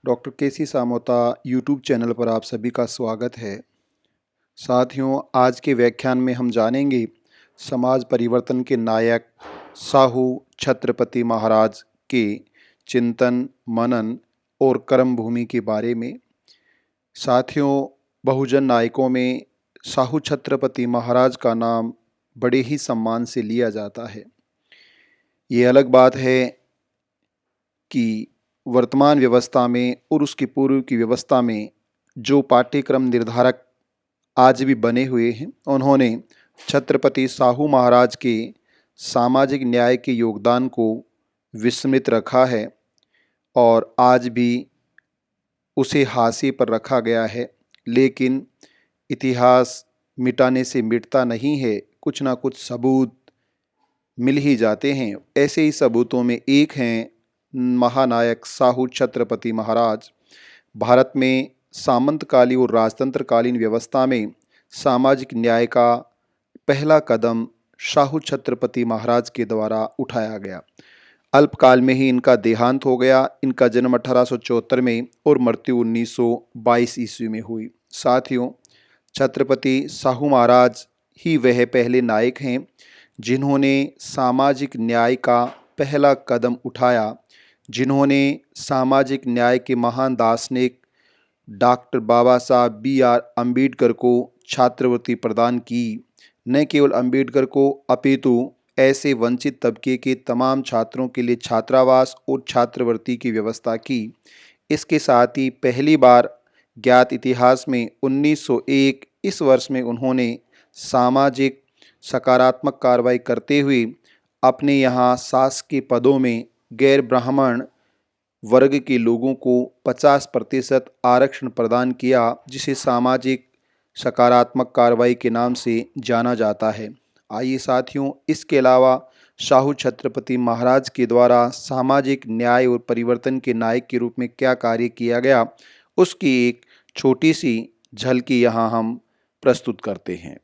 Doctor केसी Samota YouTube channel पर आप सभी का स्वागत है। साथियों, आज के व्याख्यान में हम जानेंगे समाज परिवर्तन के नायक साहू छत्रपति महाराज के चिंतन, मनन और कर्म भूमि के बारे में। साथियों, बहुजन नायकों में साहू छत्रपति महाराज का नाम बड़े ही सम्मान से लिया जाता है। ये अलग बात है कि वर्तमान व्यवस्था में और उसकी पूर्व की व्यवस्था में जो पाठ्यक्रम निर्धारक आज भी बने हुए हैं, उन्होंने छत्रपति साहू महाराज के सामाजिक न्याय के योगदान को विस्मृत रखा है और आज भी उसे हाशिए पर रखा गया है। लेकिन इतिहास मिटाने से मिटता नहीं है, कुछ ना कुछ सबूत मिल ही जाते हैं। ऐसे ही सबूतों में एक हैं महानायक साहू छत्रपति महाराज। भारत में सामंतकालीन और राजतंत्रकालीन व्यवस्था में सामाजिक न्याय का पहला कदम साहू छत्रपति महाराज के द्वारा उठाया गया। अल्पकाल में ही इनका देहांत हो गया। इनका जन्म 1874 में और मृत्यु 1922 ईस्वी में हुई। साथियों, छत्रपति साहू महाराज ही वह पहले नायक हैं जिन्होंने सामाजिक न्याय का पहला कदम उठाया, जिन्होंने सामाजिक न्याय के महान दार्शनिक डॉक्टर बाबा साहब B.R. अम्बेडकर को छात्रवृत्ति प्रदान की। न केवल अम्बेडकर को अपितु ऐसे वंचित तबके के तमाम छात्रों के लिए छात्रावास और छात्रवृत्ति की व्यवस्था की। इसके साथ ही पहली बार ज्ञात इतिहास में 1901 इस वर्ष में उन्होंने सामाजिक सकारात्मक कार्रवाई करते हुए अपने यहाँ शासकीय पदों में गैर ब्राह्मण वर्ग के लोगों को 50% आरक्षण प्रदान किया, जिसे सामाजिक सकारात्मक कार्रवाई के नाम से जाना जाता है। आइए साथियों, इसके अलावा साहू छत्रपति महाराज के द्वारा सामाजिक न्याय और परिवर्तन के नायक के रूप में क्या कार्य किया गया, उसकी एक छोटी सी झलकी यहाँ हम प्रस्तुत करते हैं।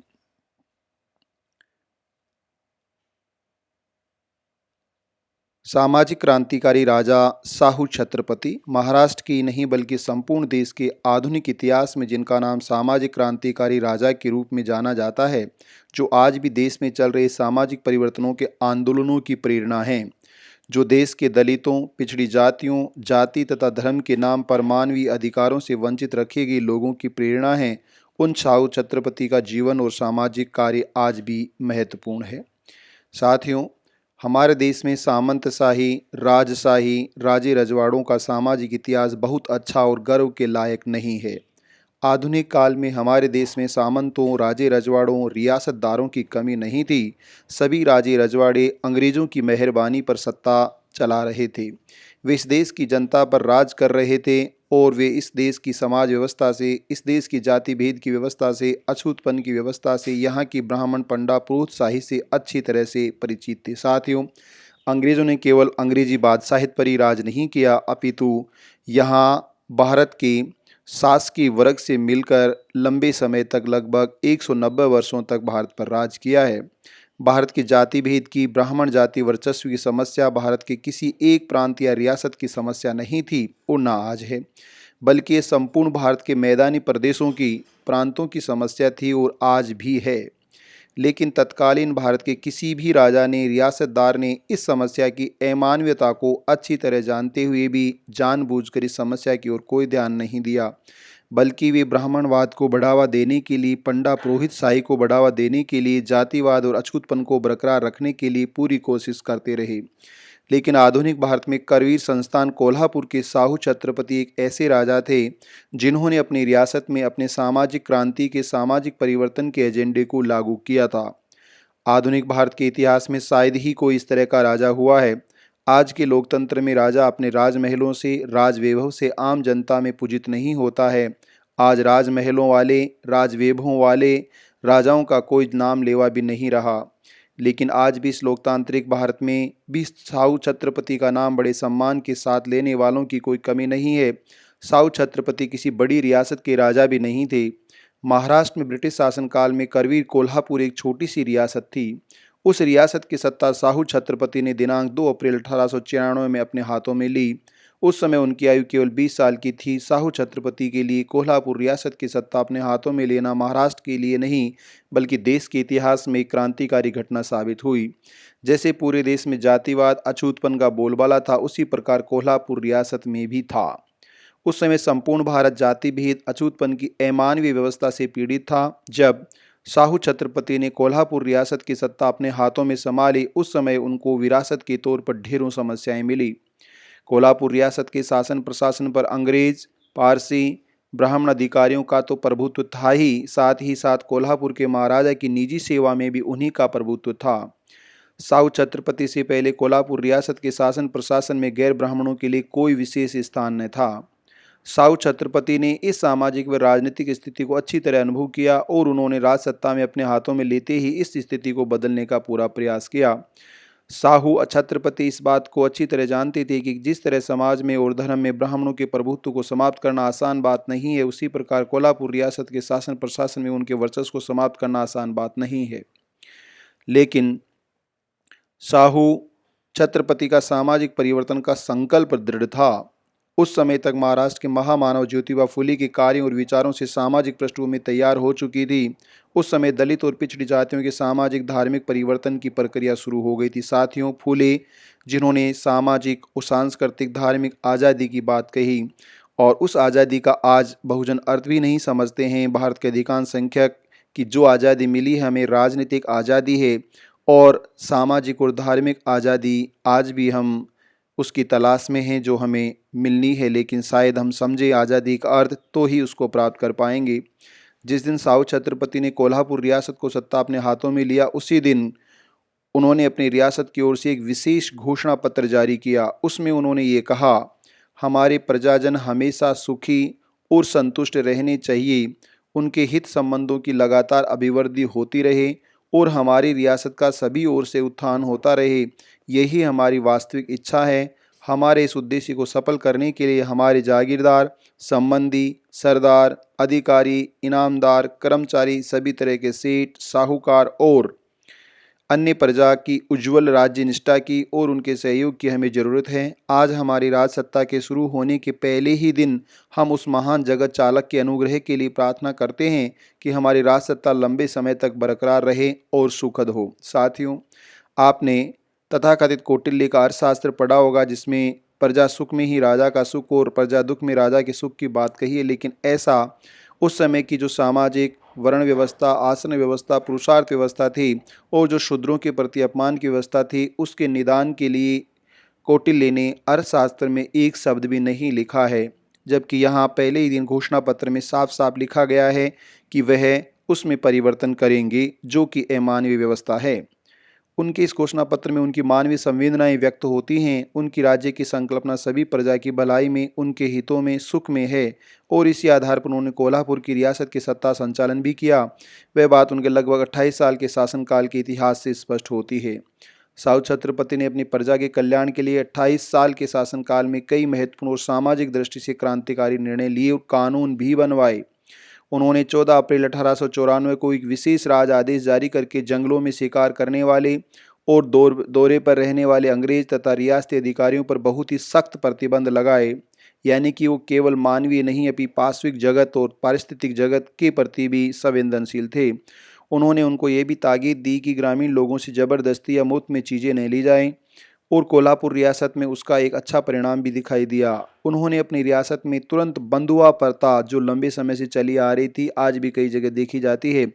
सामाजिक क्रांतिकारी राजा साहू छत्रपति महाराष्ट्र की नहीं बल्कि संपूर्ण देश के आधुनिक इतिहास में जिनका नाम सामाजिक क्रांतिकारी राजा के रूप में जाना जाता है, जो आज भी देश में चल रहे सामाजिक परिवर्तनों के आंदोलनों की प्रेरणा हैं, जो देश के दलितों, पिछड़ी जातियों, जाति तथा धर्म के नाम पर मानवीय अधिकारों से वंचित रखे गए लोगों की प्रेरणा है, उन साहू छत्रपति का जीवन और सामाजिक कार्य आज भी महत्वपूर्ण है। साथियों, हमारे देश में सामंतशाही, राजशाही, राजे रजवाड़ों का सामाजिक इतिहास बहुत अच्छा और गर्व के लायक नहीं है। आधुनिक काल में हमारे देश में सामंतों, राजे रजवाड़ों, रियासतदारों की कमी नहीं थी। सभी राजे रजवाड़े अंग्रेज़ों की मेहरबानी पर सत्ता चला रहे थे। वे इस देश की जनता पर राज कर रहे थे और वे इस देश की समाज व्यवस्था से, इस देश की जाति भेद की व्यवस्था से, अछूतपन की व्यवस्था से, यहाँ की ब्राह्मण पंडा पुरोहितशाही से अच्छी तरह से परिचित थे। साथियों, अंग्रेज़ों ने केवल अंग्रेजी बादशाहित पर ही राज नहीं किया, अपितु यहाँ भारत के शासकीय वर्ग से मिलकर लंबे समय तक लगभग 190 वर्षों तक भारत पर राज किया है। भारत के जाति भेद की, ब्राह्मण जाति वर्चस्व की समस्या भारत के किसी एक प्रांत या रियासत की समस्या नहीं थी और न आज है, बल्कि ये संपूर्ण भारत के मैदानी प्रदेशों की, प्रांतों की समस्या थी और आज भी है। लेकिन तत्कालीन भारत के किसी भी राजा ने, रियासतदार ने इस समस्या की अमानवीयता को अच्छी तरह जानते हुए भी जानबूझकर इस समस्या की ओर कोई ध्यान नहीं दिया, बल्कि वे ब्राह्मणवाद को बढ़ावा देने के लिए, पंडा पुरोहित शाही को बढ़ावा देने के लिए, जातिवाद और अछूतपन को बरकरार रखने के लिए पूरी कोशिश करते रहे। लेकिन आधुनिक भारत में करवीर संस्थान कोल्हापुर के साहू छत्रपति एक ऐसे राजा थे जिन्होंने अपनी रियासत में अपने सामाजिक क्रांति के, सामाजिक परिवर्तन के एजेंडे को लागू किया था। आधुनिक भारत के इतिहास में शायद ही कोई इस तरह का राजा हुआ है। आज के लोकतंत्र में राजा अपने राजमहलों से, राजवैभव से आम जनता में पूजित नहीं होता है। आज राजमहलों वाले, राजवैभवों वाले राजाओं का कोई नाम लेवा भी नहीं रहा। लेकिन आज भी इस लोकतांत्रिक भारत में भी साहू छत्रपति का नाम बड़े सम्मान के साथ लेने वालों की कोई कमी नहीं है। साहू छत्रपति किसी बड़ी रियासत के राजा भी नहीं थे। महाराष्ट्र में ब्रिटिश शासनकाल में करवीर कोल्हापुर एक छोटी सी रियासत थी। उस रियासत की सत्ता साहू छत्रपति ने दिनांक 2 अप्रैल 1896 में अपने हाथों में ली। उस समय उनकी आयु केवल 20 साल की थी। साहू छत्रपति के लिए कोल्हापुर रियासत की सत्ता अपने हाथों में लेना महाराष्ट्र के लिए नहीं बल्कि देश के इतिहास में एक क्रांतिकारी घटना साबित हुई। जैसे पूरे देश में जातिवाद अछूतपन का बोलबाला था, उसी प्रकार कोल्हापुर रियासत में भी था। उस समय संपूर्ण भारत जाति भेद अछूतपन की अमानवीय व्यवस्था से पीड़ित था। जब साहू छत्रपति ने कोल्हापुर रियासत की सत्ता अपने हाथों में संभाली, उस समय उनको विरासत के तौर पर ढेरों समस्याएं मिली। कोल्हापुर रियासत के शासन प्रशासन पर अंग्रेज, पारसी, ब्राह्मण अधिकारियों का तो प्रभुत्व था ही साथ कोल्हापुर के महाराजा की निजी सेवा में भी उन्हीं का प्रभुत्व था। साहू छत्रपति से पहले कोल्हापुर रियासत के शासन प्रशासन में गैर ब्राह्मणों के लिए कोई विशेष स्थान न था। साहू छत्रपति ने इस सामाजिक व राजनीतिक स्थिति को अच्छी तरह अनुभव किया और उन्होंने राज सत्ता में अपने हाथों में लेते ही इस स्थिति को बदलने का पूरा प्रयास किया। साहू छत्रपति इस बात को अच्छी तरह जानते थे कि जिस तरह समाज में और धर्म में ब्राह्मणों के प्रभुत्व को समाप्त करना आसान बात नहीं है, उसी प्रकार कोल्हापुर रियासत के शासन प्रशासन में उनके वर्चस्व को समाप्त करना आसान बात नहीं है। लेकिन साहू छत्रपति का सामाजिक परिवर्तन का संकल्प दृढ़ था। उस समय तक महाराष्ट्र के महामानव ज्योतिबा फुले के कार्यों और विचारों से सामाजिक पृष्ठभूमि तैयार हो चुकी थी। उस समय दलित और पिछड़ी जातियों के सामाजिक धार्मिक परिवर्तन की प्रक्रिया शुरू हो गई थी। साथियों, फुले जिन्होंने सामाजिक और सांस्कृतिक धार्मिक आज़ादी की बात कही और उस आज़ादी का आज बहुजन अर्थ भी नहीं समझते हैं। भारत के अधिकांश संख्यक की जो आज़ादी मिली है हमें राजनीतिक आज़ादी है और सामाजिक और धार्मिक आज़ादी आज भी हम उसकी तलाश में हैं जो हमें मिलनी है, लेकिन शायद हम समझे आज़ादी का अर्थ तो ही उसको प्राप्त कर पाएंगे। जिस दिन साहू छत्रपति ने कोल्हापुर रियासत को सत्ता अपने हाथों में लिया, उसी दिन उन्होंने अपनी रियासत की ओर से एक विशेष घोषणा पत्र जारी किया। उसमें उन्होंने ये कहा, हमारे प्रजाजन हमेशा सुखी और संतुष्ट रहने चाहिए, उनके हित संबंधों की लगातार अभिवृद्धि होती रहे और हमारी रियासत का सभी ओर से उत्थान होता रहे, यही हमारी वास्तविक इच्छा है। हमारे इस उद्देश्य को सफल करने के लिए हमारे जागीरदार, संबंधी, सरदार, अधिकारी, इनामदार, कर्मचारी, सभी तरह के सेठ, साहूकार और अन्य प्रजा की उज्ज्वल राज्य निष्ठा की और उनके सहयोग की हमें ज़रूरत है। आज हमारी राज सत्ता के शुरू होने के पहले ही दिन हम उस महान जगत चालक के अनुग्रह के लिए प्रार्थना करते हैं कि हमारी राज सत्ता लंबे समय तक बरकरार रहे और सुखद हो। साथियों, आपने तथाकथित कौटिल्य का अर्थशास्त्र पढ़ा होगा, जिसमें प्रजा सुख में ही राजा का सुख और प्रजा दुख में राजा के सुख की बात कही है। लेकिन ऐसा उस समय की जो सामाजिक वर्ण व्यवस्था, आसन व्यवस्था, पुरुषार्थ व्यवस्था थी और जो शूद्रों के प्रति अपमान की व्यवस्था थी, उसके निदान के लिए कौटिल्य ने अर्थशास्त्र में एक शब्द भी नहीं लिखा है, जबकि यहाँ पहले ही दिन घोषणा पत्र में साफ साफ लिखा गया है कि वह उसमें परिवर्तन करेंगे जो कि अमानवीय व्यवस्था है। उनके इस घोषणा पत्र में उनकी मानवीय संवेदनाएं व्यक्त होती हैं। उनकी राज्य की संकल्पना सभी प्रजा की भलाई में, उनके हितों में, सुख में है और इसी आधार पर उन्होंने कोल्हापुर की रियासत की सत्ता संचालन भी किया। वह बात उनके लगभग 28 साल के शासनकाल के इतिहास से स्पष्ट होती है। साहू छत्रपति ने अपनी प्रजा के कल्याण के लिए 28 साल के शासनकाल में कई महत्वपूर्ण और सामाजिक दृष्टि से क्रांतिकारी निर्णय लिए और कानून भी बनवाए। उन्होंने 14 अप्रैल 1894 को एक विशेष राज आदेश जारी करके जंगलों में शिकार करने वाले और दौरे पर रहने वाले अंग्रेज तथा रियासती अधिकारियों पर बहुत ही सख्त प्रतिबंध लगाए, यानी कि वो केवल मानवीय नहीं अपितु पार्श्विक जगत और पारिस्थितिक जगत के प्रति भी संवेदनशील थे। उन्होंने उनको ये भी ताकीद दी कि ग्रामीण लोगों से जबरदस्ती या मुफ्त में चीज़ें नहीं ली जाएं और कोल्हापुर रियासत में उसका एक अच्छा परिणाम भी दिखाई दिया। उन्होंने अपनी रियासत में तुरंत बंधुआ प्रथा, जो लंबे समय से चली आ रही थी, आज भी कई जगह देखी जाती है,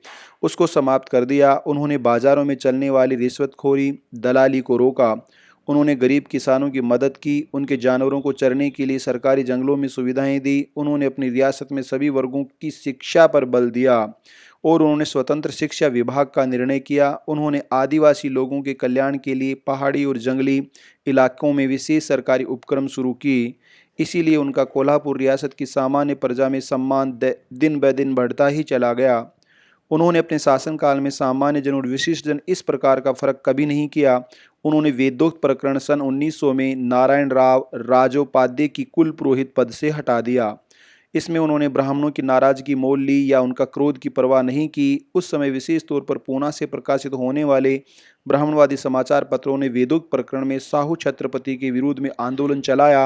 उसको समाप्त कर दिया। उन्होंने बाजारों में चलने वाली रिश्वतखोरी, दलाली को रोका। उन्होंने गरीब किसानों की मदद की, उनके जानवरों को चरने के लिए सरकारी जंगलों में सुविधाएं दी। उन्होंने अपनी रियासत में सभी वर्गों की शिक्षा पर बल दिया और उन्होंने स्वतंत्र शिक्षा विभाग का निर्णय किया। उन्होंने आदिवासी लोगों के कल्याण के लिए पहाड़ी और जंगली इलाकों में विशेष सरकारी उपक्रम शुरू किए। इसीलिए उनका कोल्हापुर रियासत की सामान्य प्रजा में सम्मान दिन ब दिन बढ़ता ही चला गया। उन्होंने अपने शासनकाल में सामान्य जन और विशिष्ट जन इस प्रकार का फर्क कभी नहीं किया। उन्होंने वेदोक्त प्रकरण सन 1900 में नारायण राव राजोपाध्याय की कुल पुरोहित पद से हटा दिया। इसमें उन्होंने ब्राह्मणों की नाराजगी मोल ली या उनका क्रोध की परवाह नहीं की। उस समय विशेष तौर पर पूना से प्रकाशित होने वाले ब्राह्मणवादी समाचार पत्रों ने वेदोक्त प्रकरण में साहू छत्रपति के विरोध में आंदोलन चलाया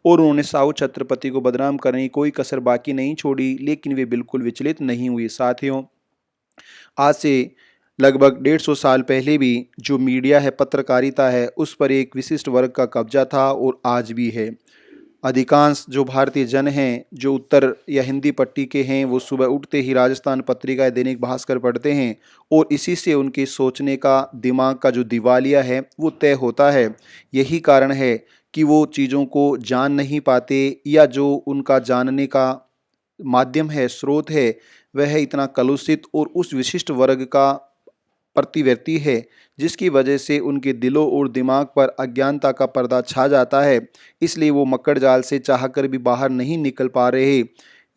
और उन्होंने साहू छत्रपति को बदनाम करने की कोई कसर बाकी नहीं छोड़ी, लेकिन वे बिल्कुल विचलित नहीं हुए। साथियों, आज से लगभग 150 साल पहले भी जो मीडिया है, पत्रकारिता है, उस पर एक विशिष्ट वर्ग का कब्जा था और आज भी है। अधिकांश जो भारतीय जन हैं, जो उत्तर या हिंदी पट्टी के हैं, वो सुबह उठते ही राजस्थान पत्रिका या दैनिक भास्कर पढ़ते हैं और इसी से उनके सोचने का, दिमाग का जो दिवालिया है वो तय होता है। यही कारण है कि वो चीज़ों को जान नहीं पाते या जो उनका जानने का माध्यम है, स्रोत है, वह इतना कलुषित और उस विशिष्ट वर्ग का प्रतिव्यक्ति है, जिसकी वजह से उनके दिलों और दिमाग पर अज्ञानता का पर्दा छा जाता है। इसलिए वो मकड़ जाल से चाहकर भी बाहर नहीं निकल पा रहे।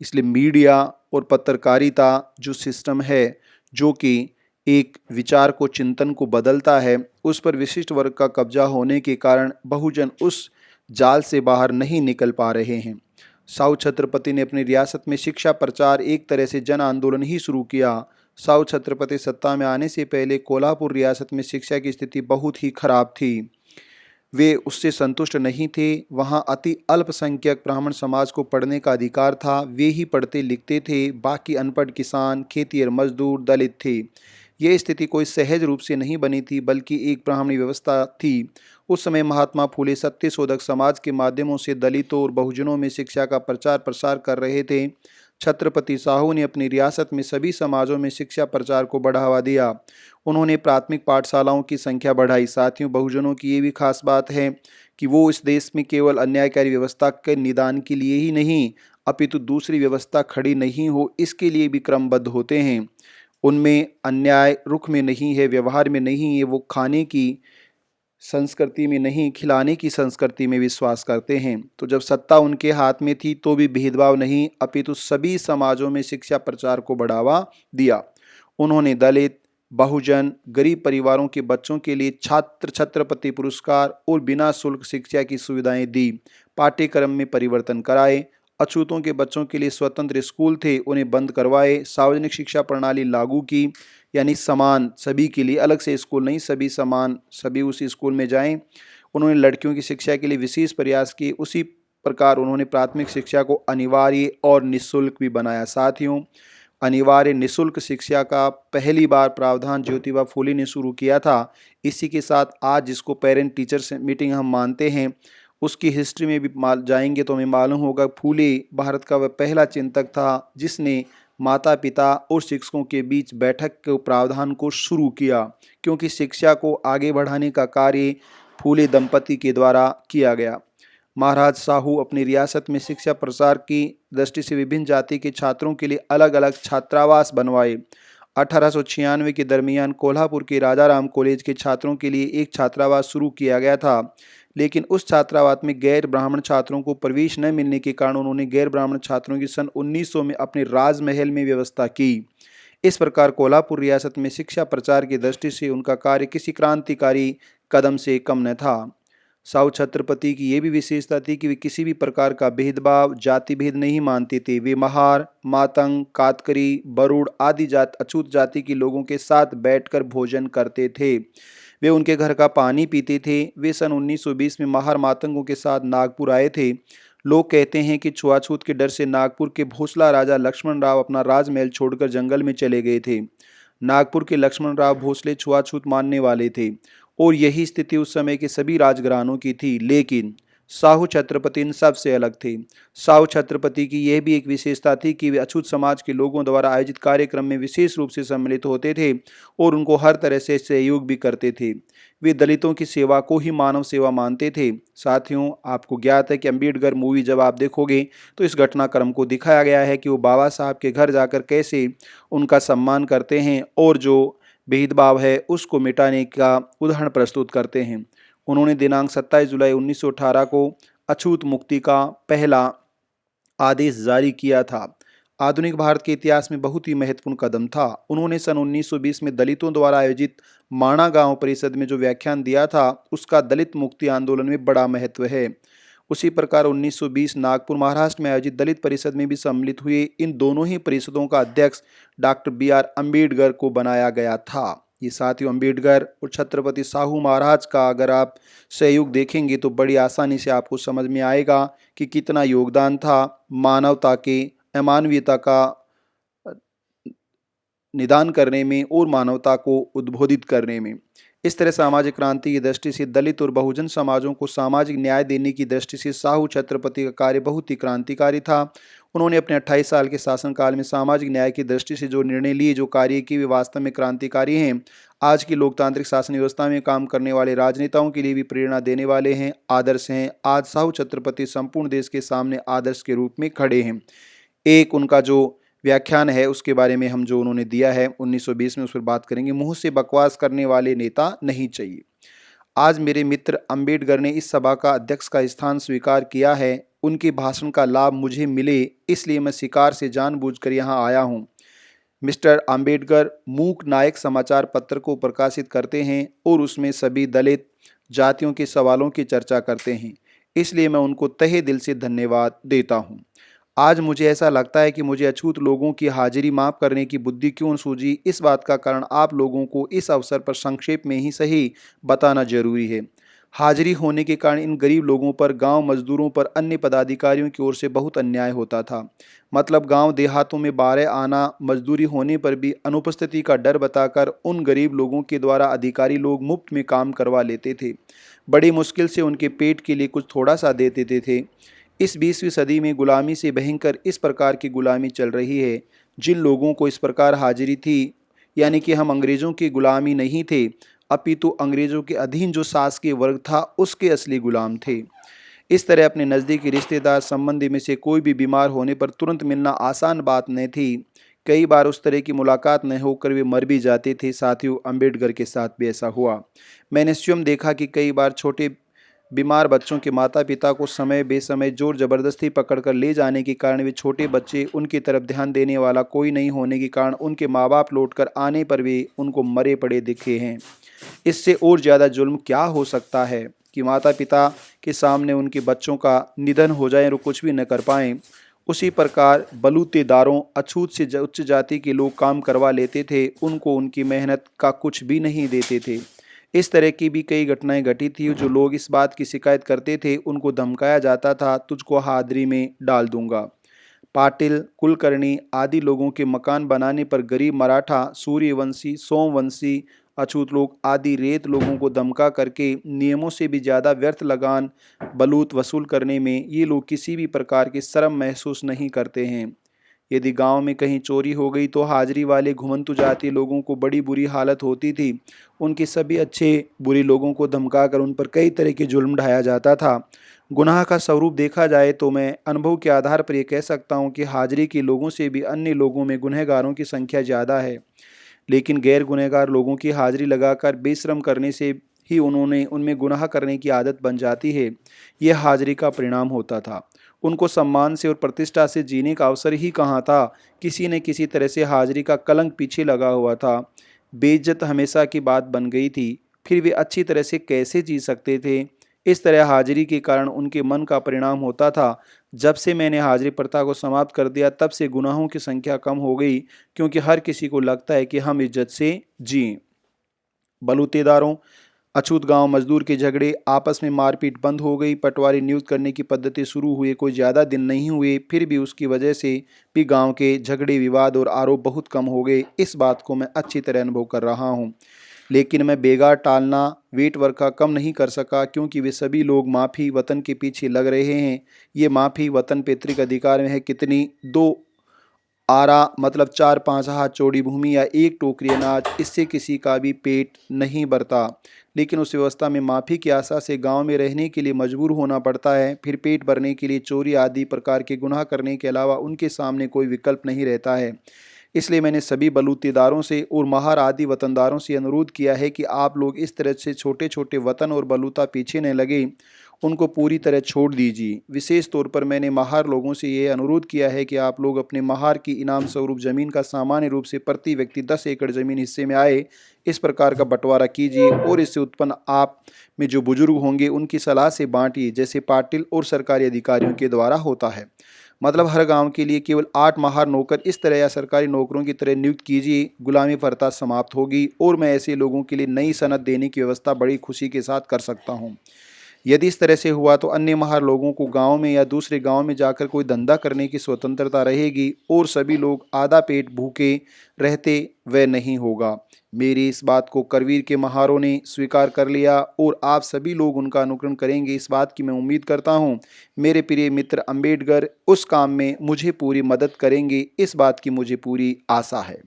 इसलिए मीडिया और पत्रकारिता जो सिस्टम है, जो कि एक विचार को, चिंतन को बदलता है, उस पर विशिष्ट वर्ग का कब्जा होने के कारण बहुजन उस जाल से बाहर नहीं निकल पा रहे हैं। साहू छत्रपति ने अपनी रियासत में शिक्षा प्रचार एक तरह से जन आंदोलन ही शुरू किया। साहू छत्रपति सत्ता में आने से पहले कोल्हापुर रियासत में शिक्षा की स्थिति बहुत ही खराब थी। वे उससे संतुष्ट नहीं थे। वहाँ अति अल्पसंख्यक ब्राह्मण समाज को पढ़ने का अधिकार था, वे ही पढ़ते लिखते थे, बाकी अनपढ़ किसान, खेतिहर मजदूर, दलित थे। ये स्थिति कोई सहज रूप से नहीं बनी थी, बल्कि एक ब्राह्मणी व्यवस्था थी। उस समय महात्मा फूले सत्यशोधक समाज के माध्यमों से दलितों और बहुजनों में शिक्षा का प्रचार प्रसार कर रहे थे। छत्रपति साहू ने अपनी रियासत में सभी समाजों में शिक्षा प्रचार को बढ़ावा दिया। उन्होंने प्राथमिक पाठशालाओं की संख्या बढ़ाई। साथियों, बहुजनों की ये भी खास बात है कि वो इस देश में केवल अन्यायकारी व्यवस्था के निदान के लिए ही नहीं, अपितु दूसरी व्यवस्था खड़ी नहीं हो, इसके लिए भी क्रमबद्ध होते हैं। उनमें अन्याय रुख में नहीं है, व्यवहार में नहीं है। वो खाने की संस्कृति में नहीं, खिलाने की संस्कृति में विश्वास करते हैं। तो जब सत्ता उनके हाथ में थी तो भी भेदभाव नहीं, अपितु सभी समाजों में शिक्षा प्रचार को बढ़ावा दिया। उन्होंने दलित, बहुजन, गरीब परिवारों के बच्चों के लिए छात्र छत्रपति पुरस्कार और बिना शुल्क शिक्षा की सुविधाएं दी। पाठ्यक्रम में परिवर्तन कराए। अछूतों के बच्चों के लिए स्वतंत्र स्कूल थे, उन्हें बंद करवाए। सार्वजनिक शिक्षा प्रणाली लागू की, यानी समान, सभी के लिए, अलग से स्कूल नहीं, सभी समान, सभी उसी स्कूल में जाएं। उन्होंने लड़कियों की शिक्षा के लिए विशेष प्रयास किए। उसी प्रकार उन्होंने प्राथमिक शिक्षा को अनिवार्य और निःशुल्क भी बनाया। साथियों, अनिवार्य निःशुल्क शिक्षा का पहली बार प्रावधान ज्योतिबा फूले ने शुरू किया था। इसी के साथ आज जिसको पेरेंट टीचर्स मीटिंग हम मानते हैं, उसकी हिस्ट्री में भी जाएंगे तो हमें मालूम होगा फूले भारत का वह पहला चिंतक था जिसने माता पिता और शिक्षकों के बीच बैठक के प्रावधान को शुरू किया, क्योंकि शिक्षा को आगे बढ़ाने का कार्य फूले दंपति के द्वारा किया गया। महाराज साहू अपनी रियासत में शिक्षा प्रसार की दृष्टि से विभिन्न जाति के छात्रों के लिए अलग अलग छात्रावास बनवाए। 1896 के दरमियान कोल्हापुर के राजाराम कॉलेज के छात्रों के लिए एक छात्रावास शुरू किया गया था, लेकिन उस छात्रावास में गैर ब्राह्मण छात्रों को प्रवेश न मिलने के कारण उन्होंने गैर ब्राह्मण छात्रों की सन 1900 में अपने राजमहल में व्यवस्था की। इस प्रकार कोल्हापुर रियासत में शिक्षा प्रचार की दृष्टि से उनका कार्य किसी क्रांतिकारी कदम से कम न था। साहू छत्रपति की यह भी विशेषता थी कि वे किसी भी प्रकार का भेदभाव, जाति भेद नहीं मानते थे। वे महार, मातंग, कातकरी, बरुड़ आदि अछूत जाति के लोगों के साथ बैठकर भोजन करते थे। वे उनके घर का पानी पीते थे। वे सन 1920 में महार मातंगों के साथ नागपुर आए थे। लोग कहते हैं कि छुआछूत के डर से नागपुर के भोसला राजा लक्ष्मण राव अपना राजमहल छोड़कर जंगल में चले गए थे। नागपुर के लक्ष्मण राव भोसले छुआछूत मानने वाले थे और यही स्थिति उस समय के सभी राजघरानों की थी, लेकिन साहू छत्रपति इन सब से अलग थे। साहू छत्रपति की यह भी एक विशेषता थी कि वे अछूत समाज के लोगों द्वारा आयोजित कार्यक्रम में विशेष रूप से सम्मिलित होते थे और उनको हर तरह से सहयोग भी करते थे। वे दलितों की सेवा को ही मानव सेवा मानते थे। साथियों, आपको ज्ञात है कि अम्बेडकर मूवी जब आप देखोगे तो इस घटनाक्रम को दिखाया गया है कि वो बाबा साहब के घर जाकर कैसे उनका सम्मान करते हैं और जो भेदभाव है उसको मिटाने का उदाहरण प्रस्तुत करते हैं। उन्होंने दिनांक 27 जुलाई 1918 को अछूत मुक्ति का पहला आदेश जारी किया था। आधुनिक भारत के इतिहास में बहुत ही महत्वपूर्ण कदम था। उन्होंने सन 1920 में दलितों द्वारा आयोजित माणा गांव परिषद में जो व्याख्यान दिया था, उसका दलित मुक्ति आंदोलन में बड़ा महत्व है। उसी प्रकार 1920 नागपुर महाराष्ट्र में आयोजित दलित परिषद में भी सम्मिलित हुए। इन दोनों ही परिषदों का अध्यक्ष डॉक्टर BR अम्बेडकर को बनाया गया था। ये साथियों, अम्बेडकर और छत्रपति साहू महाराज का अगर आप सहयोग देखेंगे तो बड़ी आसानी से आपको समझ में आएगा कि कितना योगदान था मानवता के अमानवीयता का निदान करने में और मानवता को उद्बोधित करने में। इस तरह सामाजिक क्रांति की दृष्टि से दलित और बहुजन समाजों को सामाजिक न्याय देने की दृष्टि से साहू छत्रपति का कार्य बहुत ही क्रांतिकारी था। उन्होंने अपने 28 साल के शासनकाल में सामाजिक न्याय की दृष्टि से जो निर्णय लिए, जो कार्य किए, वे वास्तव में क्रांतिकारी हैं। आज की लोकतांत्रिक शासन व्यवस्था में काम करने वाले राजनेताओं के लिए भी प्रेरणा देने वाले हैं, आदर्श हैं। आज साहू छत्रपति संपूर्ण देश के सामने आदर्श के रूप में खड़े हैं। एक उनका जो व्याख्यान है उसके बारे में हम जो उन्होंने दिया है 1920 में, उस पर बात करेंगे। मुंह से बकवास करने वाले नेता नहीं चाहिए। आज मेरे मित्र अम्बेडकर ने इस सभा का अध्यक्ष का स्थान स्वीकार किया है। उनके भाषण का लाभ मुझे मिले, इसलिए मैं शिकार से जानबूझकर यहाँ आया हूँ। मिस्टर अम्बेडकर मूक नायक समाचार पत्र को प्रकाशित करते हैं और उसमें सभी दलित जातियों के सवालों की चर्चा करते हैं, इसलिए मैं उनको तहे दिल से धन्यवाद देता हूँ। आज मुझे ऐसा लगता है कि मुझे अछूत लोगों की हाजिरी माफ़ करने की बुद्धि क्यों सूझी। इस बात का कारण आप लोगों को इस अवसर पर संक्षेप में ही सही बताना जरूरी है। हाजिरी होने के कारण इन गरीब लोगों पर, गांव मजदूरों पर अन्य पदाधिकारियों की ओर से बहुत अन्याय होता था। मतलब गांव देहातों में बारह आना मजदूरी होने पर भी अनुपस्थिति का डर बताकर उन गरीब लोगों के द्वारा अधिकारी लोग मुफ्त में काम करवा लेते थे। बड़ी मुश्किल से उनके पेट के लिए कुछ थोड़ा सा दे देते थे। इस 20वीं सदी में गुलामी से भयंकर इस प्रकार की गुलामी चल रही है। जिन लोगों को इस प्रकार हाजिरी थी, यानी कि हम अंग्रेज़ों की गुलामी नहीं थे, अपितु अंग्रेज़ों के अधीन जो शासकीय वर्ग था उसके असली गुलाम थे। इस तरह अपने नज़दीकी रिश्तेदार संबंधी में से कोई भी बीमार होने पर तुरंत मिलना आसान बात नहीं थी। कई बार उस तरह की मुलाकात न होकर वे मर भी जाते थे। साथियों, अम्बेडकर के साथ भी ऐसा हुआ। मैंने स्वयं देखा कि कई बार छोटे बीमार बच्चों के माता पिता को समय बेसमय जोर जबरदस्ती पकड़कर ले जाने के कारण वे छोटे बच्चे, उनकी तरफ ध्यान देने वाला कोई नहीं होने के कारण उनके माँ बाप लौटकर आने पर वे उनको मरे पड़े दिखे हैं। इससे और ज़्यादा जुल्म क्या हो सकता है कि माता पिता के सामने उनके बच्चों का निधन हो जाए और कुछ भी न कर पाएँ। उसी प्रकार बलूतेदारों, अछूत से उच्च जाति के लोग काम करवा लेते थे, उनको उनकी मेहनत का कुछ भी नहीं देते थे। इस तरह की भी कई घटनाएं घटी थी। जो लोग इस बात की शिकायत करते थे उनको धमकाया जाता था, तुझको हादरी में डाल दूंगा। पाटिल, कुलकर्णी आदि लोगों के मकान बनाने पर गरीब मराठा, सूर्यवंशी, सोमवंशी, अछूत लोग आदि रेत लोगों को धमका करके नियमों से भी ज़्यादा व्यर्थ लगान बलूत वसूल करने में ये लोग किसी भी प्रकार की शर्म महसूस नहीं करते हैं। यदि गांव में कहीं चोरी हो गई तो हाजिरी वाले घुमंतु जाति लोगों को बड़ी बुरी हालत होती थी। उनके सभी अच्छे बुरे लोगों को धमकाकर उन पर कई तरह के जुल्म ढाया जाता था। गुनाह का स्वरूप देखा जाए तो मैं अनुभव के आधार पर यह कह सकता हूँ कि हाजिरी के लोगों से भी अन्य लोगों में गुनहगारों की संख्या ज़्यादा है। लेकिन गैर गुनहगार लोगों की हाजिरी लगाकर बेशर्म करने से ही उनमें गुनाह करने की आदत बन जाती है। यह हाजिरी का परिणाम होता था। उनको सम्मान से और प्रतिष्ठा से जीने का अवसर ही कहाँ था। किसी न किसी तरह से हाजिरी का कलंक पीछे लगा हुआ था। बेइज्जत हमेशा की बात बन गई थी। फिर वे अच्छी तरह से कैसे जी सकते थे। इस तरह हाजिरी के कारण उनके मन का परिणाम होता था। जब से मैंने हाजिरी प्रथा को समाप्त कर दिया तब से गुनाहों की संख्या कम हो गई, क्योंकि हर किसी को लगता है कि हम इज्जत से जिएं। बलूतेदारों, अछूत गांव मजदूर के झगड़े, आपस में मारपीट बंद हो गई। पटवारी नियुक्त करने की पद्धति शुरू हुए कोई ज़्यादा दिन नहीं हुए, फिर भी उसकी वजह से भी गांव के झगड़े, विवाद और आरोप बहुत कम हो गए। इस बात को मैं अच्छी तरह अनुभव कर रहा हूं। लेकिन मैं बेगार टालना वेट वर्क का कम नहीं कर सका, क्योंकि वे सभी लोग माफ़ी वतन के पीछे लग रहे हैं। ये माफ़ी वतन पैतृक अधिकार में है कितनी, 2 आरा मतलब 4-5 हाथ चौड़ी भूमि या 1 टोकरी अनाज, इससे किसी का भी पेट नहीं भरता। लेकिन उस व्यवस्था में माफ़ी की आशा से गांव में रहने के लिए मजबूर होना पड़ता है। फिर पेट भरने के लिए चोरी आदि प्रकार के गुनाह करने के अलावा उनके सामने कोई विकल्प नहीं रहता है। इसलिए मैंने सभी बलूतेदारों से और महार आदि वतनदारों से अनुरोध किया है कि आप लोग इस तरह से छोटे छोटे वतन और बलूता पीछे न लगे उनको पूरी तरह छोड़ दीजिए। विशेष तौर पर मैंने महार लोगों से ये अनुरोध किया है कि आप लोग अपने महार की इनाम स्वरूप ज़मीन का सामान्य रूप से प्रति व्यक्ति 10 एकड़ ज़मीन हिस्से में आए, इस प्रकार का बंटवारा कीजिए और इससे उत्पन्न आप में जो बुजुर्ग होंगे उनकी सलाह से बांटिए, जैसे पाटिल और सरकारी अधिकारियों के द्वारा होता है। मतलब हर गांव के लिए केवल 8 माहर नौकर इस तरह या सरकारी नौकरों की तरह नियुक्त कीजिए। गुलामी प्रथा समाप्त होगी और मैं ऐसे लोगों के लिए नई सनद देने की व्यवस्था बड़ी खुशी के साथ कर सकता हूँ। यदि इस तरह से हुआ तो अन्य महार लोगों को गांव में या दूसरे गांव में जाकर कोई धंधा करने की स्वतंत्रता रहेगी और सभी लोग आधा पेट भूखे रहते वह नहीं होगा। मेरी इस बात को करवीर के महारों ने स्वीकार कर लिया और आप सभी लोग उनका अनुकरण करेंगे, इस बात की मैं उम्मीद करता हूं। मेरे प्रिय मित्र अंबेडकर उस काम में मुझे पूरी मदद करेंगे, इस बात की मुझे पूरी आशा है।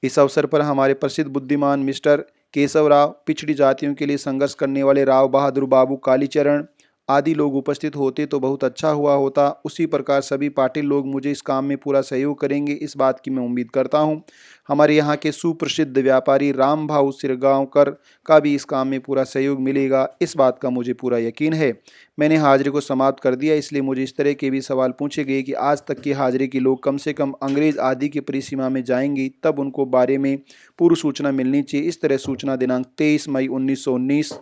इस अवसर पर हमारे प्रसिद्ध बुद्धिमान मिस्टर केशव राव, पिछड़ी जातियों के लिए संघर्ष करने वाले राव बहादुर बाबू कालीचरण आदि लोग उपस्थित होते तो बहुत अच्छा हुआ होता। उसी प्रकार सभी पाटिल लोग मुझे इस काम में पूरा सहयोग करेंगे, इस बात की मैं उम्मीद करता हूं। हमारे यहाँ के सुप्रसिद्ध व्यापारी राम भाऊ सिरगांवकर का भी इस काम में पूरा सहयोग मिलेगा, इस बात का मुझे पूरा यकीन है। मैंने हाजिरी को समाप्त कर दिया, इसलिए मुझे इस तरह के भी सवाल पूछे गए कि आज तक की हाजिरी के लोग कम से कम अंग्रेज आदि की परिसीमा में जाएंगी, तब उनको बारे में पूर्व सूचना मिलनी चाहिए। इस तरह सूचना दिनांक 23 मई 1919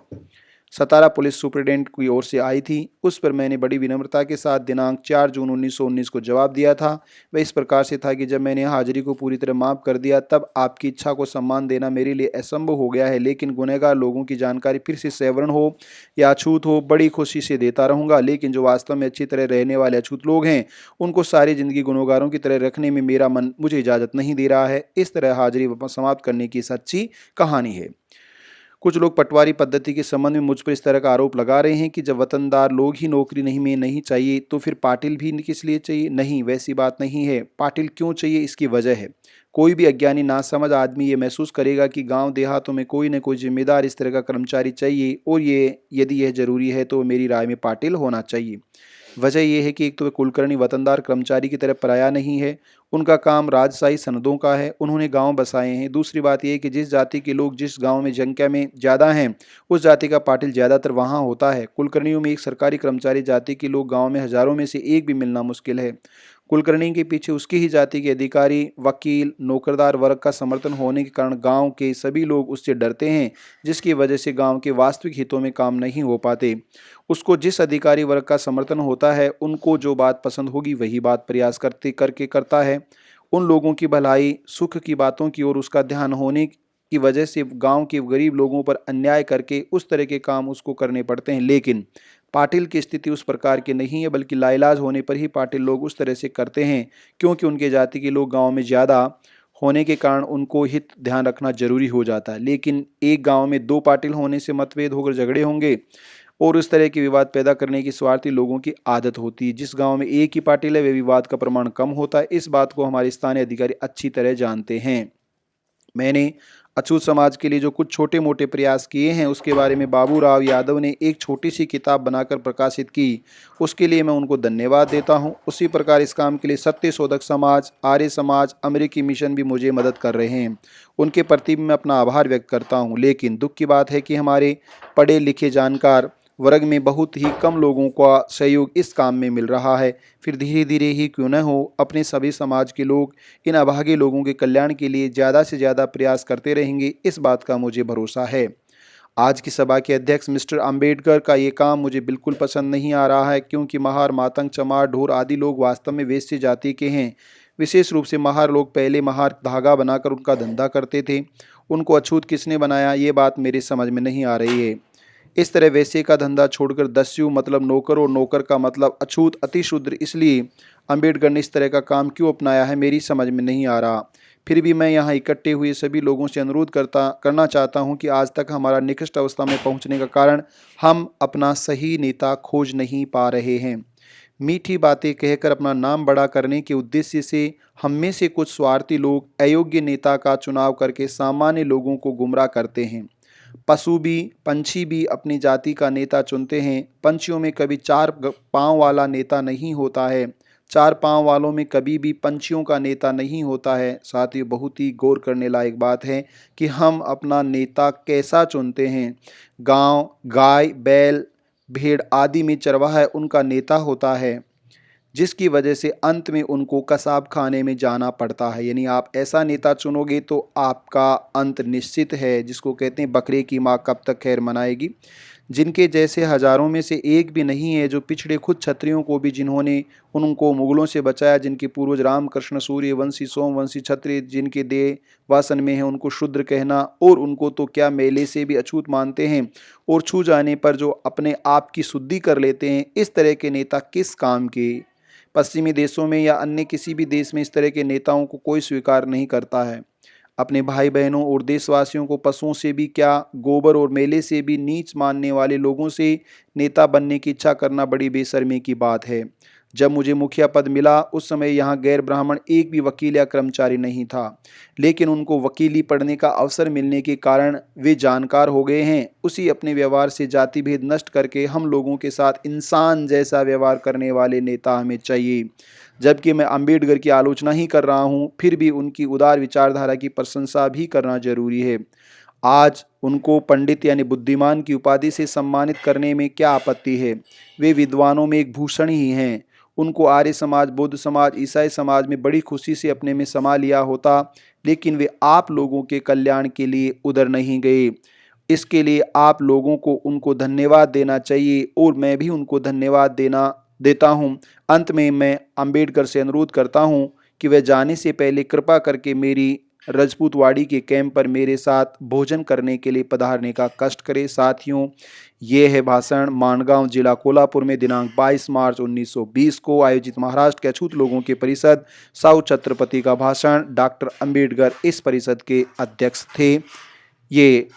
सतारा पुलिस सुपरिटेंडेंट की ओर से आई थी। उस पर मैंने बड़ी विनम्रता के साथ दिनांक 4 जून 1919 को जवाब दिया था। वह इस प्रकार से था कि जब मैंने हाजिरी को पूरी तरह माफ़ कर दिया तब आपकी इच्छा को सम्मान देना मेरे लिए असंभव हो गया है, लेकिन गुनहगार लोगों की जानकारी फिर से सवर्ण हो या अछूत हो बड़ी खुशी से देता रहूँगा। लेकिन जो वास्तव में अच्छी तरह रहने वाले अछूत लोग हैं उनको सारी ज़िंदगी गुनहगारों की तरह रखने में मेरा मन मुझे इजाज़त नहीं दे रहा है। इस तरह हाजिरी समाप्त करने की सच्ची कहानी है। कुछ लोग पटवारी पद्धति के संबंध में मुझ पर इस तरह का आरोप लगा रहे हैं कि जब वतनदार लोग ही नौकरी नहीं चाहिए तो फिर पाटिल भी किस लिए चाहिए। नहीं, वैसी बात नहीं है। पाटिल क्यों चाहिए इसकी वजह है। कोई भी अज्ञानी नासमझ आदमी ये महसूस करेगा कि गांव देहातों में कोई न कोई जिम्मेदार इस तरह का कर्मचारी चाहिए और ये यदि यह जरूरी है तो मेरी राय में पाटिल होना चाहिए। वजह यह है कि एक तो वे कुलकर्णी वतनदार कर्मचारी की तरह पराया नहीं है, उनका काम राजशाही सनदों का है, उन्होंने गांव बसाए हैं। दूसरी बात यह है कि जिस जाति के लोग जिस गांव में संख्या में ज़्यादा हैं उस जाति का पाटिल ज़्यादातर वहां होता है। कुलकर्णियों में एक सरकारी कर्मचारी जाति के लोग गांव में हजारों में से एक भी मिलना मुश्किल है। कुलकर्णी के पीछे उसकी ही जाति के अधिकारी, वकील, नौकरदार वर्ग का समर्थन होने के कारण गांव के सभी लोग उससे डरते हैं, जिसकी वजह से गांव के वास्तविक हितों में काम नहीं हो पाते। उसको जिस अधिकारी वर्ग का समर्थन होता है उनको जो बात पसंद होगी वही बात प्रयास करता है। उन लोगों की भलाई सुख की बातों की ओर उसका ध्यान होने की वजह से गांव के गरीब लोगों पर अन्याय करके उस तरह के काम उसको करने पड़ते हैं। लेकिन पाटिल की स्थिति उस प्रकार की नहीं है, बल्कि लाइलाज होने पर ही पाटिल लोग उस तरह से करते हैं, क्योंकि उनके जाति के लोग गांव में ज़्यादा होने के कारण उनको हित ध्यान रखना जरूरी हो जाता है। लेकिन एक गांव में 2 पाटिल होने से मतभेद होकर झगड़े होंगे और उस तरह के विवाद पैदा करने की स्वार्थी लोगों की आदत होती है। जिस गांव में एक ही पाटिल है वे विवाद का प्रमाण कम होता है। इस बात को हमारे स्थानीय अधिकारी अच्छी तरह जानते हैं। मैंने अछूत समाज के लिए जो कुछ छोटे मोटे प्रयास किए हैं उसके बारे में बाबू राव यादव ने एक छोटी सी किताब बनाकर प्रकाशित की, उसके लिए मैं उनको धन्यवाद देता हूं। उसी प्रकार इस काम के लिए सत्य शोधक समाज, आर्य समाज, अमेरिकी मिशन भी मुझे मदद कर रहे हैं। उनके प्रति मैं अपना आभार व्यक्त करता हूं। लेकिन दुख की बात है कि हमारे पढ़े लिखे जानकार वर्ग में बहुत ही कम लोगों का सहयोग इस काम में मिल रहा है। फिर धीरे धीरे ही क्यों न हो अपने सभी समाज के लोग इन अभागे लोगों के कल्याण के लिए ज़्यादा से ज़्यादा प्रयास करते रहेंगे, इस बात का मुझे भरोसा है। आज की सभा के अध्यक्ष मिस्टर अंबेडकर का ये काम मुझे बिल्कुल पसंद नहीं आ रहा है, क्योंकि महार, मातंग, चमार, ढोर आदि लोग वास्तव में वेश्य जाति के हैं। विशेष रूप से महार लोग पहले महार धागा बनाकर उनका धंधा करते थे। उनको अछूत किसने बनाया ये बात मेरे समझ में नहीं आ रही है। इस तरह वैश्य का धंधा छोड़कर दस्यु मतलब नौकर और नौकर का मतलब अछूत अतिशूद्र, इसलिए अंबेडकर ने इस तरह का काम क्यों अपनाया है मेरी समझ में नहीं आ रहा। फिर भी मैं यहाँ इकट्ठे हुए सभी लोगों से अनुरोध करना चाहता हूँ कि आज तक हमारा निकृष्ट अवस्था में पहुँचने का कारण हम अपना सही नेता खोज नहीं पा रहे हैं। मीठी बातें कहकर अपना नाम बड़ा करने के उद्देश्य से हम में से कुछ स्वार्थी लोग अयोग्य नेता का चुनाव करके सामान्य लोगों को गुमराह करते हैं। पंछी भी अपनी जाति का नेता चुनते हैं। पंछियों में कभी 4 पाँव वाला नेता नहीं होता है, 4 पाँव वालों में कभी भी पंछियों का नेता नहीं होता है। साथ ही बहुत ही गौर करने लायक बात है कि हम अपना नेता कैसा चुनते हैं। गांव, गाय, बैल, भेड़ आदि में चरवाहा उनका नेता होता है, जिसकी वजह से अंत में उनको कसाब खाने में जाना पड़ता है। यानी आप ऐसा नेता चुनोगे तो आपका अंत निश्चित है, जिसको कहते हैं बकरे की माँ कब तक खैर मनाएगी। जिनके जैसे हजारों में से एक भी नहीं है, जो पिछड़े खुद क्षत्रियों को भी जिन्होंने उनको मुगलों से बचाया, जिनके पूर्वज रामकृष्ण सूर्यवंशी सोमवंशी क्षत्रिय जिनके देह वासन में है, उनको शूद्र कहना और उनको तो क्या मेले से भी अछूत मानते हैं और छू जाने पर जो अपने आप की शुद्धि कर लेते हैं, इस तरह के नेता किस काम के। पश्चिमी देशों में या अन्य किसी भी देश में इस तरह के नेताओं को कोई स्वीकार नहीं करता है। अपने भाई बहनों और देशवासियों को पशुओं से भी क्या, गोबर और मेले से भी नीच मानने वाले लोगों से नेता बनने की इच्छा करना बड़ी बेशर्मी की बात है। जब मुझे मुखिया पद मिला उस समय यहाँ गैर ब्राह्मण एक भी वकील या कर्मचारी नहीं था, लेकिन उनको वकीली पढ़ने का अवसर मिलने के कारण वे जानकार हो गए हैं। उसी अपने व्यवहार से जाति भेद नष्ट करके हम लोगों के साथ इंसान जैसा व्यवहार करने वाले नेता हमें चाहिए। जबकि मैं अंबेडकर की आलोचना ही कर रहा हूँ, फिर भी उनकी उदार विचारधारा की प्रशंसा भी करना जरूरी है। आज उनको पंडित यानी बुद्धिमान की उपाधि से सम्मानित करने में क्या आपत्ति है। वे विद्वानों में एक भूषण ही हैं। उनको आर्य समाज, बौद्ध समाज, ईसाई समाज में बड़ी खुशी से अपने में समा लिया होता, लेकिन वे आप लोगों के कल्याण के लिए उधर नहीं गए। इसके लिए आप लोगों को उनको धन्यवाद देना चाहिए और मैं भी उनको धन्यवाद देता हूँ। अंत में मैं अंबेडकर से अनुरोध करता हूँ कि वह जाने से पहले कृपा करके मेरी रजपूतवाड़ी के कैंप पर मेरे साथ भोजन करने के लिए पधारने का कष्ट करें। साथियों, ये है भाषण मानगांव जिला कोल्हापुर में दिनांक 22 मार्च 1920 को आयोजित महाराष्ट्र के अछूत लोगों की परिषद साहू छत्रपति का भाषण। डॉक्टर अंबेडकर इस परिषद के अध्यक्ष थे। ये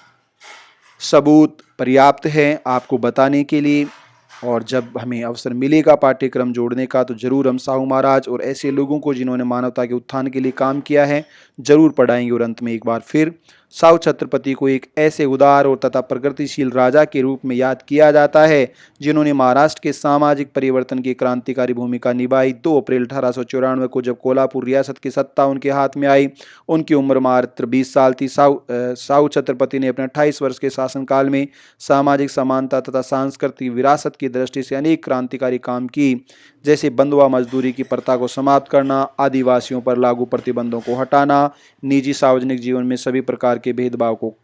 सबूत पर्याप्त है आपको बताने के लिए, और जब हमें अवसर मिलेगा पाठ्यक्रम जोड़ने का तो जरूर हम साहू महाराज और ऐसे लोगों को जिन्होंने मानवता के उत्थान के लिए काम किया है जरूर पढ़ाएंगे। और अंत में एक बार फिर साहू छत्रपति को एक ऐसे उदार और तथा प्रगतिशील राजा के रूप में याद किया जाता है जिन्होंने महाराष्ट्र के सामाजिक परिवर्तन की क्रांतिकारी भूमिका निभाई। 2 अप्रैल 1894 को जब कोल्हापुर रियासत की सत्ता उनके हाथ में आई, उनकी उम्र मात्र 20 साल थी। साहू छत्रपति ने अपने 28 वर्ष के शासनकाल में सामाजिक समानता तथा सांस्कृतिक विरासत की दृष्टि से अनेक क्रांतिकारी काम की, जैसे बंधुआ मजदूरी की प्रथा को समाप्त करना, आदिवासियों पर लागू प्रतिबंधों को हटाना, निजी सार्वजनिक जीवन में सभी प्रकार के भेदभाव को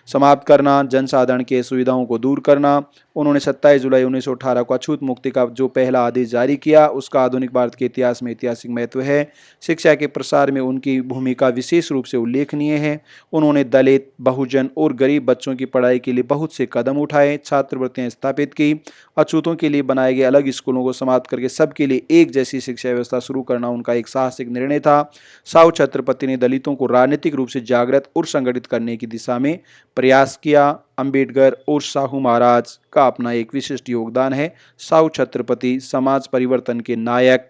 समाप्त करना, जनसाधारण की सुविधाओं को दूर करना। उन्होंने 27 जुलाई 1918 को अछूत मुक्ति का जो पहला आदेश जारी किया, उसका आधुनिक भारत के इतिहास में ऐतिहासिक महत्व है। शिक्षा के प्रसार में उनकी भूमिका विशेष रूप से उल्लेखनीय है। उन्होंने दलित, बहुजन और गरीब बच्चों की पढ़ाई के लिए बहुत से कदम उठाए, छात्रवृत्तियां स्थापित की, अछूतों के लिए बनाए गए अलग स्कूलों को समाप्त करके सबके लिए एक जैसी शिक्षा व्यवस्था शुरू करना उनका एक साहसिक निर्णय था। साहू छत्रपति ने दलितों को राजनीतिक रूप से जागृत और संगठित करने की दिशा में प्रयास किया। अंबेडकर और साहू महाराज का अपना एक विशिष्ट योगदान है। साहू छत्रपति समाज परिवर्तन के नायक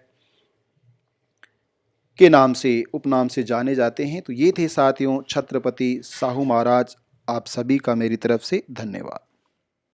के नाम से, उपनाम से जाने जाते हैं। तो ये थे साथियों छत्रपति साहू महाराज। आप सभी का मेरी तरफ से धन्यवाद।